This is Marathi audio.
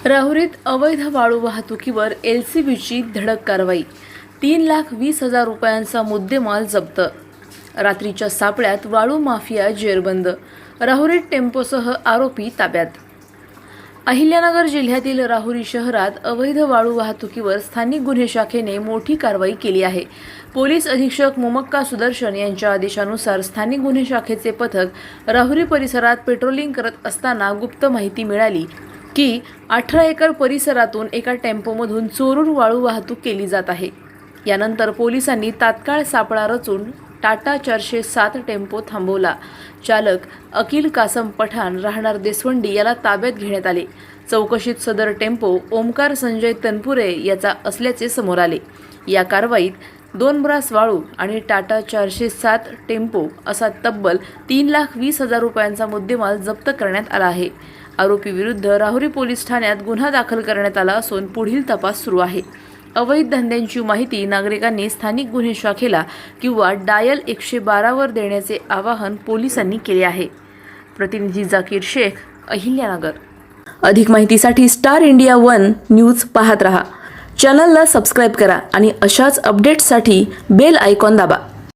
राहुरीत अवैध वाळू वाहतुकीवर LCBची धडक कारवाई. 3,20,000 रुपयांचा मुद्देमाल जप्त. रात्रीच्या सापळ्यात वाळू माफिया जेरबंद. राहुरीत टेम्पोसह आरोपी ताब्यात. अहिल्यानगर जिल्ह्यातील राहुरी शहरात अवैध वाळू वाहतुकीवर स्थानिक गुन्हे शाखेने मोठी कारवाई केली आहे. पोलीस अधीक्षक मुमक्का सुदर्शन यांच्या आदेशानुसार स्थानिक गुन्हे शाखेचे पथक राहुरी परिसरात पेट्रोलिंग करत असताना गुप्त माहिती मिळाली की 18 एकर परिसरातून एका टेम्पोमधून चोरून वाळू वाहतूक केली जात आहे. यानंतर पोलिसांनी तात्काळ सापळा रचून टाटा 407 टेम्पो थांबवला. चालक अकिल कासम पठाण राहणार देसवंडी याला ताब्यात घेण्यात आले. चौकशीत सदर टेम्पो ओमकार संजय तनपुरे याचा असल्याचे समोर आले. या कारवाईत 2 ब्रास वाळू आणि टाटा 407 टेम्पो असा तब्बल 3,20,000 रुपयांचा मुद्देमाल जप्त करण्यात आला आहे. आरोपी विरुद्ध राहुरी पोलीस ठाण्यात गुन्हा दाखल करण्यात आला असून पुढील तपास सुरू आहे. अवैध धंद्यांची माहिती नागरिकांनी स्थानिक गुन्हे शाखेला किंवा डायल 112 वर देण्याचे आवाहन पोलिसांनी केले आहे. प्रतिनिधी जाकीर शेख, अहिल्यानगर. अधिक माहितीसाठी स्टार इंडिया 1 न्यूज पाहत रहा. चॅनलला सबस्क्राईब करा आणि अशाच अपडेट्ससाठी बेल आयकॉन दाबा.